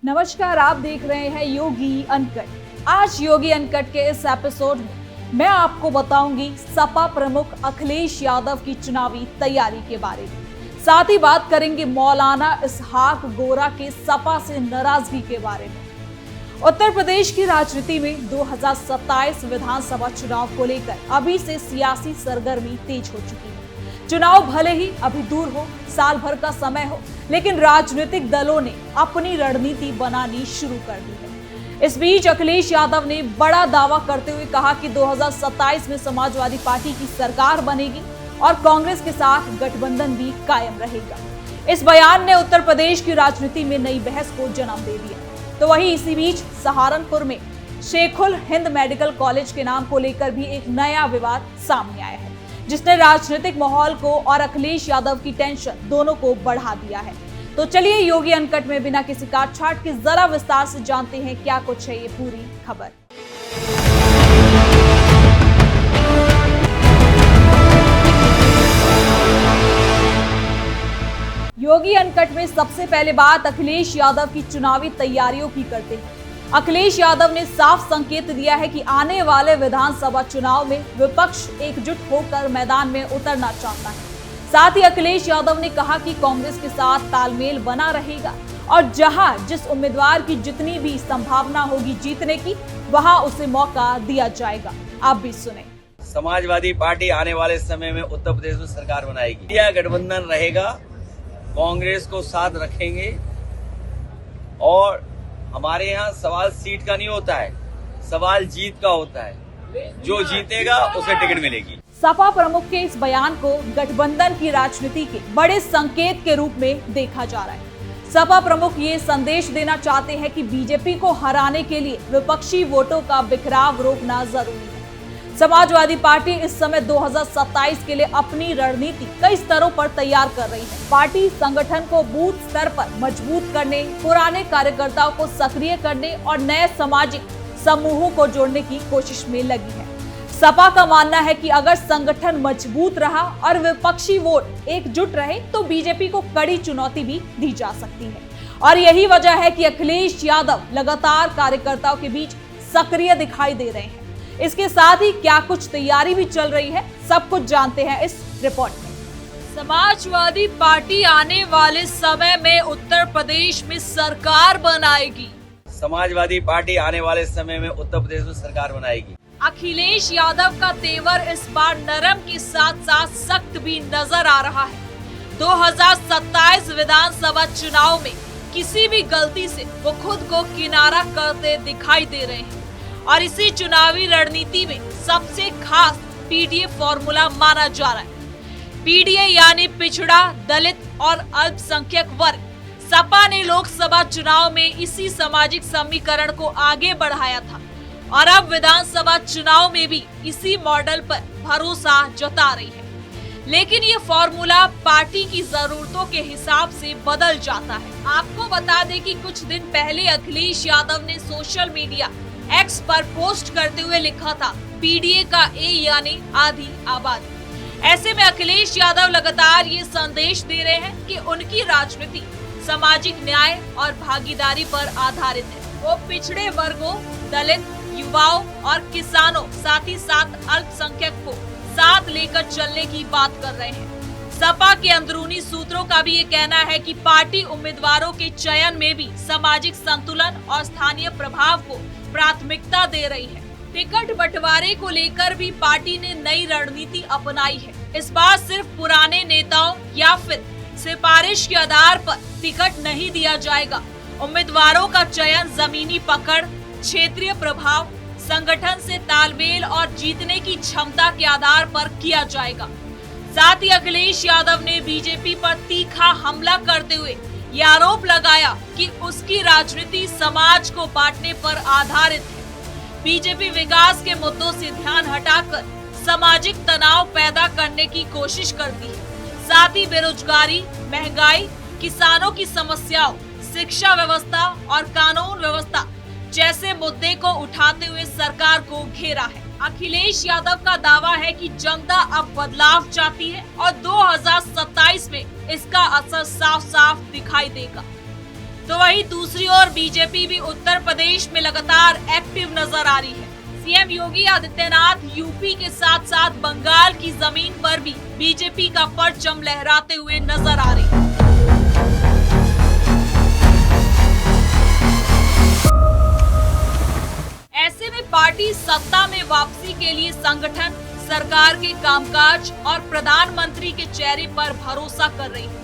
नमस्कार, आप देख रहे हैं योगी अनकट। आज योगी अनकट के इस एपिसोड में मैं आपको बताऊंगी सपा प्रमुख अखिलेश यादव की चुनावी तैयारी के बारे में। साथ ही बात करेंगे मौलाना इसहाक गोरा के सपा से नाराजगी के बारे में। उत्तर प्रदेश की राजनीति में 2027 विधानसभा चुनाव को लेकर अभी से सियासी सरगर्मी तेज हो चुकी है। चुनाव भले ही अभी दूर हो, साल भर का समय हो, लेकिन राजनीतिक दलों ने अपनी रणनीति बनानी शुरू कर दी है। इस बीच अखिलेश यादव ने बड़ा दावा करते हुए कहा कि 2027 में समाजवादी पार्टी की सरकार बनेगी और कांग्रेस के साथ गठबंधन भी कायम रहेगा। इस बयान ने उत्तर प्रदेश की राजनीति में नई बहस को जन्म दे दिया। तो वहीं इसी बीच सहारनपुर में शेखुल हिंद मेडिकल कॉलेज के नाम को लेकर भी एक नया विवाद सामने आया है, जिसने राजनीतिक माहौल को और अखिलेश यादव की टेंशन दोनों को बढ़ा दिया है। तो चलिए योगी अनकट में बिना किसी काटछाट के जरा विस्तार से जानते हैं क्या कुछ है ये पूरी खबर। योगी अनकट में सबसे पहले बात अखिलेश यादव की चुनावी तैयारियों की करते हैं। अखिलेश यादव ने साफ संकेत दिया है कि आने वाले विधानसभा चुनाव में विपक्ष एकजुट होकर मैदान में उतरना चाहता है। साथ ही अखिलेश यादव ने कहा कि कांग्रेस के साथ तालमेल बना रहेगा और जहां जिस उम्मीदवार की जितनी भी संभावना होगी जीतने की, वहां उसे मौका दिया जाएगा। आप भी सुने। समाजवादी पार्टी आने वाले समय में उत्तर प्रदेश में सरकार बनाएगी। इंडिया गठबंधन रहेगा, कांग्रेस को साथ रखेंगे और हमारे यहाँ सवाल सीट का नहीं होता है, सवाल जीत का होता है। जो जीतेगा उसे टिकट मिलेगी। सपा प्रमुख के इस बयान को गठबंधन की राजनीति के बड़े संकेत के रूप में देखा जा रहा है। सपा प्रमुख ये संदेश देना चाहते हैं कि बीजेपी को हराने के लिए विपक्षी वोटों का बिखराव रोकना जरूरी है। समाजवादी पार्टी इस समय 2027 के लिए अपनी रणनीति कई स्तरों पर तैयार कर रही है। पार्टी संगठन को बूथ स्तर पर मजबूत करने, पुराने कार्यकर्ताओं को सक्रिय करने और नए सामाजिक समूहों को जोड़ने की कोशिश में लगी है। सपा का मानना है कि अगर संगठन मजबूत रहा और विपक्षी वोट एकजुट रहे तो बीजेपी को कड़ी चुनौती भी दी जा सकती है। और यही वजह है कि अखिलेश यादव लगातार कार्यकर्ताओं के बीच सक्रिय दिखाई दे रहे हैं। इसके साथ ही क्या कुछ तैयारी भी चल रही है, सब कुछ जानते हैं इस रिपोर्ट में। समाजवादी पार्टी आने वाले समय में उत्तर प्रदेश में सरकार बनाएगी। समाजवादी पार्टी आने वाले समय में उत्तर प्रदेश में सरकार बनाएगी। अखिलेश यादव का तेवर इस बार नरम के साथ साथ सख्त भी नजर आ रहा है। 2027 विधानसभा चुनाव में किसी भी गलती से वो खुद को किनारा करते दिखाई दे रहे हैं और इसी चुनावी रणनीति में सबसे खास पीडीए फॉर्मूला माना जा रहा है। पीडीए यानी पिछड़ा, दलित और अल्पसंख्यक वर्ग। सपा ने लोकसभा चुनाव में इसी सामाजिक समीकरण को आगे बढ़ाया था और अब विधानसभा चुनाव में भी इसी मॉडल पर भरोसा जता रही है। लेकिन ये फॉर्मूला पार्टी की जरूरतों के हिसाब से बदल जाता है। आपको बता दें कि कुछ दिन पहले अखिलेश यादव ने सोशल मीडिया एक्स पर पोस्ट करते हुए लिखा था पीडीए का ए यानी आधी आबादी। ऐसे में अखिलेश यादव लगातार ये संदेश दे रहे हैं कि उनकी राजनीति सामाजिक न्याय और भागीदारी पर आधारित है। वो पिछड़े वर्गों, दलित, युवाओं और किसानों, साथ ही साथ अल्पसंख्यक को साथ लेकर चलने की बात कर रहे हैं। सपा के अंदरूनी सूत्रों का भी ये कहना है कि पार्टी उम्मीदवारों के चयन में भी सामाजिक संतुलन और स्थानीय प्रभाव को प्राथमिकता दे रही है। टिकट बंटवारे को लेकर भी पार्टी ने नई रणनीति अपनाई है। इस बार सिर्फ पुराने नेताओं या फिर सिफारिश के आधार पर टिकट नहीं दिया जाएगा। उम्मीदवारों का चयन जमीनी पकड़, क्षेत्रीय प्रभाव, संगठन से तालमेल और जीतने की क्षमता के आधार पर किया जाएगा। साथ ही अखिलेश यादव ने बीजेपी पर तीखा हमला करते हुए ये आरोप लगाया कि उसकी राजनीति समाज को बांटने पर आधारित है। बीजेपी विकास के मुद्दों से ध्यान हटाकर सामाजिक तनाव पैदा करने की कोशिश करती है। साथ ही बेरोजगारी, महंगाई, किसानों की समस्याओं, शिक्षा व्यवस्था और कानून व्यवस्था जैसे मुद्दे को उठाते हुए सरकार को घेरा है। अखिलेश यादव का दावा है कि जनता अब बदलाव चाहती है और 2027 में इसका असर साफ साफ दिखाई देगा। तो वहीं दूसरी ओर बीजेपी भी उत्तर प्रदेश में लगातार एक्टिव नजर आ रही है। सीएम योगी आदित्यनाथ यूपी के साथ साथ बंगाल की जमीन पर भी बीजेपी का परचम लहराते हुए नजर आ रही है। ऐसे में पार्टी सत्ता में वापसी के लिए संगठन, सरकार के कामकाज और प्रधानमंत्री के चेहरे पर भरोसा कर रही है।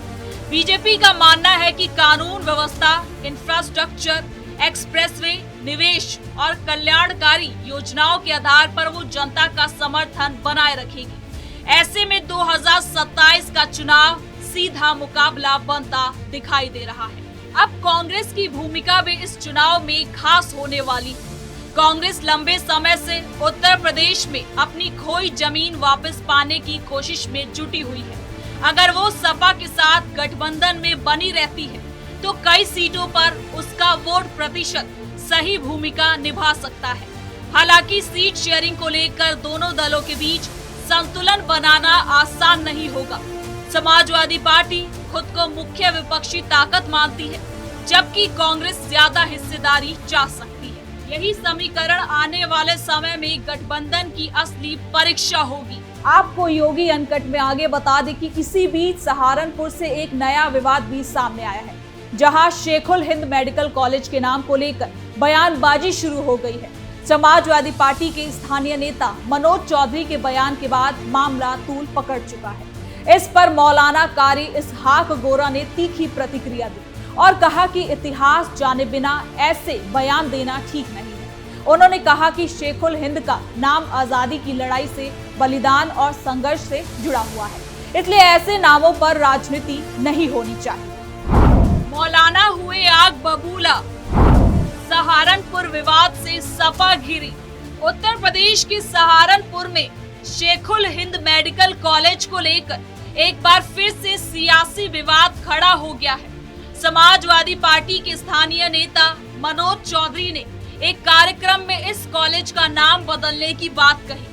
बीजेपी का मानना है कि कानून व्यवस्था, इंफ्रास्ट्रक्चर, एक्सप्रेसवे, निवेश और कल्याणकारी योजनाओं के आधार पर वो जनता का समर्थन बनाए रखेगी। ऐसे में 2027 का चुनाव सीधा मुकाबला बनता दिखाई दे रहा है। अब कांग्रेस की भूमिका भी इस चुनाव में खास होने वाली है। कांग्रेस लंबे समय से उत्तर प्रदेश में अपनी खोई जमीन वापस पाने की कोशिश में जुटी हुई है। अगर वो सपा के साथ गठबंधन में बनी रहती है तो कई सीटों पर उसका वोट प्रतिशत सही भूमिका निभा सकता है। हालांकि सीट शेयरिंग को लेकर दोनों दलों के बीच संतुलन बनाना आसान नहीं होगा। समाजवादी पार्टी खुद को मुख्य विपक्षी ताकत मानती है, जबकि कांग्रेस ज्यादा हिस्सेदारी चाह सकती है। यही समीकरण आने वाले समय में गठबंधन की असली परीक्षा होगी। आपको योगी अनकट में आगे बता दें कि इसी बीच सहारनपुर से एक नया विवाद भी सामने आया है, जहां शेखुल हिंद मेडिकल कॉलेज के नाम को लेकर बयानबाजी शुरू हो गई है। समाजवादी पार्टी के स्थानीय नेता मनोज चौधरी के बयान के बाद मामला तूल पकड़ चुका है। इस पर मौलाना कारी इसहाक गोरा ने तीखी प्रतिक्रिया दी और कहा कि इतिहास जाने बिना ऐसे बयान देना ठीक नहीं है। उन्होंने कहा कि शेखुल हिंद का नाम आजादी की लड़ाई से, बलिदान और संघर्ष से जुड़ा हुआ है, इसलिए ऐसे नामों पर राजनीति नहीं होनी चाहिए। मौलाना हुए आग बबूला, सहारनपुर विवाद से सपा घिरी। उत्तर प्रदेश के सहारनपुर में शेखुल हिंद मेडिकल कॉलेज को लेकर एक बार फिर से सियासी विवाद खड़ा हो गया है। समाजवादी पार्टी के स्थानीय नेता मनोज चौधरी ने एक कार्यक्रम में इस कॉलेज का नाम बदलने की बात कही,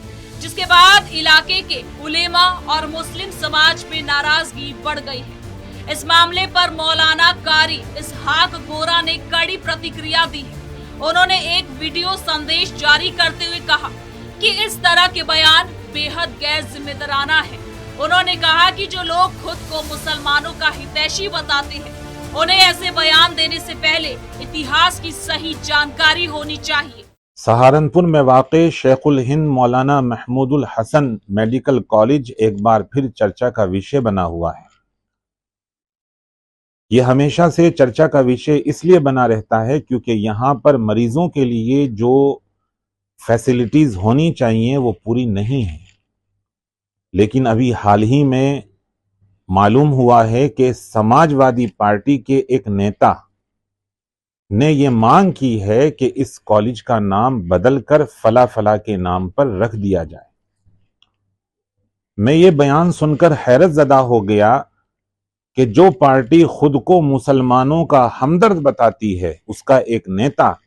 जिसके बाद इलाके के उलेमा और मुस्लिम समाज में नाराजगी बढ़ गई है। इस मामले पर मौलाना कारी इसहाक गोरा ने कड़ी प्रतिक्रिया दी है। उन्होंने एक वीडियो संदेश जारी करते हुए कहा कि इस तरह के बयान बेहद गैर जिम्मेदाराना है। उन्होंने कहा कि जो लोग खुद को मुसलमानों का हितैषी बताते हैं, उन्हें ऐसे बयान देने से पहले इतिहास की सही जानकारी होनी चाहिए। सहारनपुर में वाक़े शेखुल हिंद मौलाना महमूदुल हसन मेडिकल कॉलेज एक बार फिर चर्चा का विषय बना हुआ है। यह हमेशा से चर्चा का विषय इसलिए बना रहता है क्योंकि यहाँ पर मरीजों के लिए जो फैसिलिटीज होनी चाहिए वो पूरी नहीं है। लेकिन अभी हाल ही में मालूम हुआ है कि समाजवादी पार्टी के एक नेता ने ये मांग की है कि इस कॉलेज का नाम बदलकर फला फला के नाम पर रख दिया जाए। मैं ये बयान सुनकर हैरत ज़दा हो गया कि जो पार्टी खुद को मुसलमानों का हमदर्द बताती है, उसका एक नेता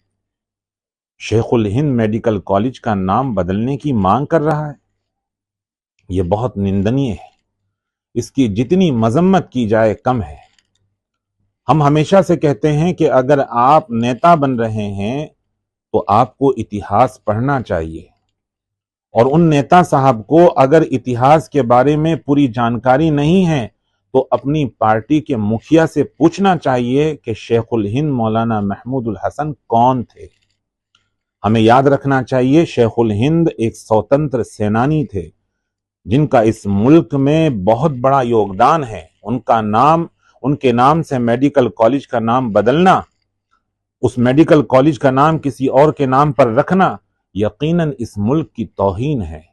शेखुल हिंद मेडिकल कॉलेज का नाम बदलने की मांग कर रहा है। यह बहुत निंदनीय है। इसकी जितनी मजम्मत की जाए कम है। हम हमेशा से कहते हैं कि अगर आप नेता बन रहे हैं तो आपको इतिहास पढ़ना चाहिए, और उन नेता साहब को अगर इतिहास के बारे में पूरी जानकारी नहीं है तो अपनी पार्टी के मुखिया से पूछना चाहिए कि शेखुल हिंद मौलाना महमूदुल हसन कौन थे। हमें याद रखना चाहिए शेखुल हिंद एक स्वतंत्र सेनानी थे जिनका इस मुल्क में बहुत बड़ा योगदान है। उनके नाम से मेडिकल कॉलेज का नाम बदलना, उस मेडिकल कॉलेज का नाम किसी और के नाम पर रखना यकीनन इस मुल्क की तौहीन है।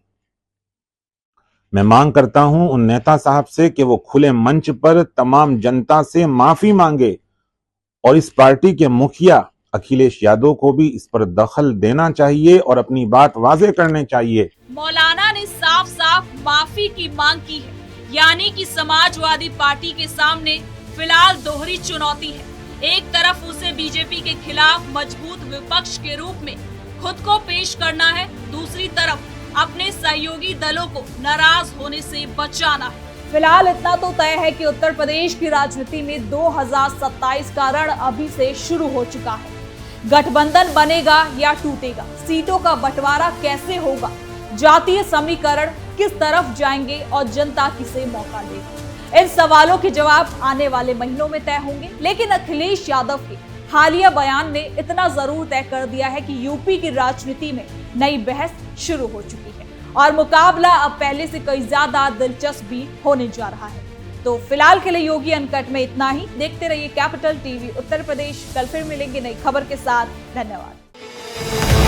मैं मांग करता हूं उन नेता साहब से कि वो खुले मंच पर तमाम जनता से माफी मांगे और इस पार्टी के मुखिया अखिलेश यादव को भी इस पर दखल देना चाहिए और अपनी बात वाजे करने चाहिए। मौलाना ने साफ साफ माफी की मांग की है, यानी कि समाजवादी पार्टी के सामने फिलहाल दोहरी चुनौती है। एक तरफ उसे बीजेपी के खिलाफ मजबूत विपक्ष के रूप में खुद को पेश करना है, दूसरी तरफ अपने सहयोगी दलों को नाराज होने से बचाना है। फिलहाल इतना तो तय है कि उत्तर प्रदेश की राजनीति में 2027 का रण अभी से शुरू हो चुका है। गठबंधन बनेगा या टूटेगा, सीटों का बंटवारा कैसे होगा, जातीय समीकरण किस तरफ जाएंगे और जनता किसे मौका देगी, इन सवालों के जवाब आने वाले महीनों में तय होंगे। लेकिन अखिलेश यादव के हालिया बयान ने इतना जरूर तय कर दिया है कि यूपी की राजनीति में नई बहस शुरू हो चुकी है और मुकाबला अब पहले से कई ज्यादा दिलचस्प भी होने जा रहा है। तो फिलहाल के लिए योगी अनकट में इतना ही। देखते रहिए कैपिटल टीवी उत्तर प्रदेश। कल फिर मिलेंगे नई खबर के साथ। धन्यवाद।